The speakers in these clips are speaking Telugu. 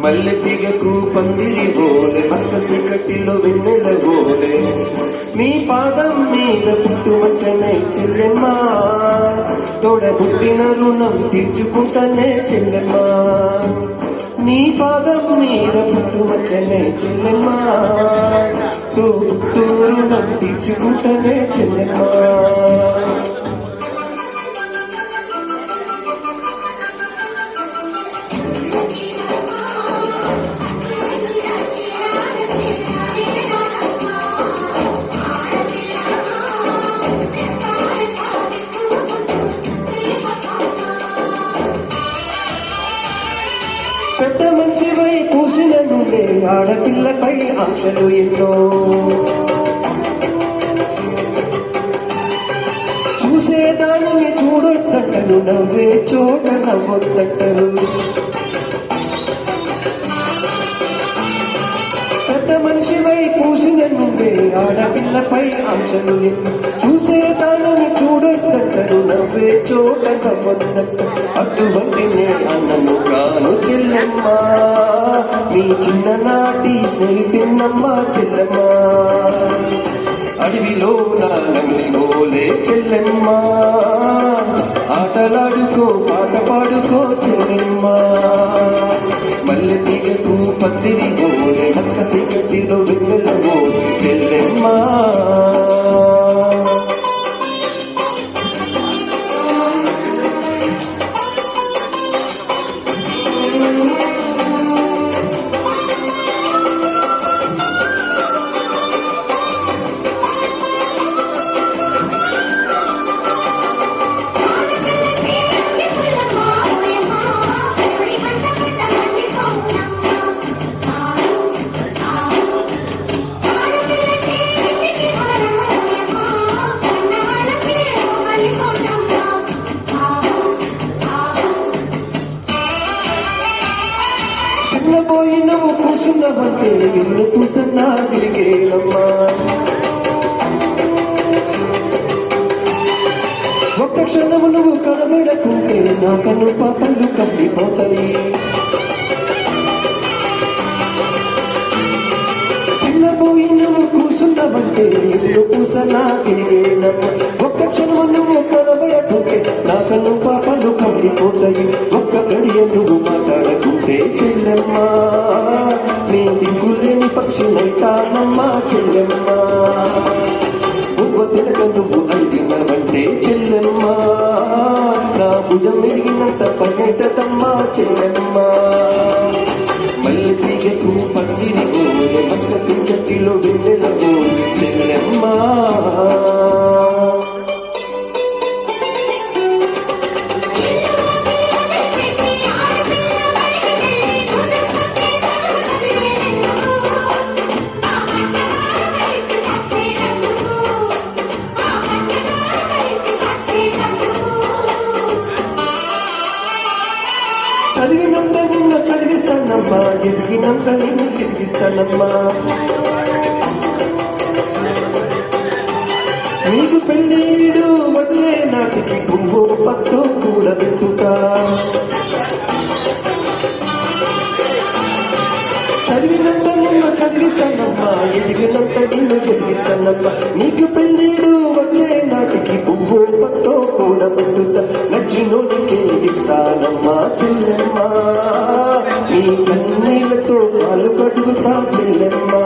మల్లె తీగకు పందిరి బోలే మస్కసి కట్టిలో వెన్నెల బోలే నీ పాదం మీద పుట్టుమచ్చనే చెల్లెమ్మా తోడబుట్టిన రుణం తీర్చుకుంటానే చెల్లెమ్మా నీ పాదం మీద పుట్టుమచ్చనే చెల్లెమ్మా తోడు రుణం తీర్చుకుంటానే చెల్లెమ్మా పెద్ద మనిషివై పూసిన నుండే ఆడపిల్లపై ఆశలు ఎన్నో చూసేదానిని చూడొద్దంటరు నవ్వే చోట నవ్వొద్దంటరు పెద్ద మనిషివై పూసిన నుండే ఆడపిల్లపై ఆశలు ఎన్నో చూసేదానిని చూడొద్దంటరు నవ్వే చోట నవ్వొద్దంటరు అటువంటి అన్నను కాను చెల్లెమ్మా నీ చిన్ననాటి స్నేహితున్నమ్మా చెల్లెమ్మా అడవిలో నా నమిలిగోలే చెల్లెమ్మా ఆటలాడుకో పాట పాడుకో చెల్లెమ్మా మల్లె తీగకు పందిరి గోలే మస్కసి కట్టిలో వెన్నెలగో చెల్లెమ్మా చిన్నబోయి నువ్వు కూర్చున్నావంటే నిన్ను కూసన్నా తిరిగేనమ్మా ఒక్క క్షణము నువ్వు కనబడకుంటే నా కన్ను పాపలు కప్పిపోతాయి చిన్నబోయి నువ్వు కూర్చున్నావంటే నిన్ను కూసన్నా తిరిగేనమ్మా ఒక్క క్షణము నువ్వు కనబడకుంటే నా కన్ను పాపలు కప్పిపోతాయి ఒక్క గడియ నువ్వు మాట్లాడకుంటే చెల్లెమ్మా నీ దిగులేని పక్షినైతానమ్మా చెల్లెమ్మా నువ్వు తినక నువ్వు అడిగినవంటే చెల్లెమ్మా నా భుజం ఎరిగినంత పనేటమ్మా చెల్లెమ్మా మల్లె తీగకు పందిరి గోలె మస్కసి కట్టిలో వెన్నెలగో చెల్లెమ్మా చదివినంత నిన్ను చదివిస్తానమ్మా ఎదిగినంత నిన్ను ఎదిగిస్తానమ్మా నీకు పెళ్ళీడు వచ్చే నాటికి పువ్వు పత్తో కూడబెట్టుతా చదివినంత నిన్ను చదివిస్తానమ్మా ఎదిగినంత నిన్ను ఎదిగిస్తానమ్మా నీకు పెళ్ళీడు వచ్చే నాటికి పువ్వు పత్తో కూడబెట్టుతా నచ్చినోడికే ఇస్తానమ్మా చెల్లెమ్మా నీ కన్నీళ్లతో పాలు కడుగుతా చెల్లెమ్మా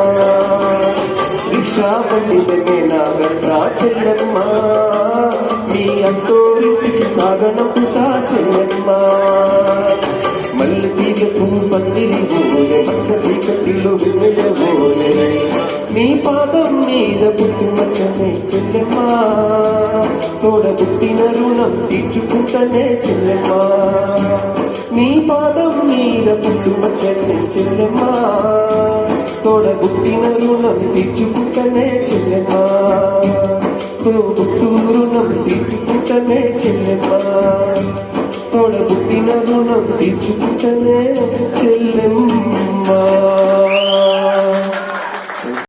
రిక్షా బండి నాగతా చెల్లెమ్మా మీ అంతోరింటికి సాగనంపుతా చెల్లెమ్మా మల్లె తీగకు పందిరి బోలే మస్కసి కట్టిలో వెన్నెల బోలే నీ పాదం మీద పుట్టుమచ్చనే చెల్లెమ్మా తోడబుట్టిన రుణం తీర్చుకుంటనే చెల్లెమ్మా నీ పాదం మీద పుట్టుమచ్చనే చెల్లెమ్మా తోడబుట్టిన రుణం తీర్చుకుంటనే చెల్లెమ్మా తోబుట్టు రుణం తీర్చుకుంటనే చెల్లెమ్మా తోడబుట్టిన రుణం తీర్చుకుంటనే చెల్లెమ్మా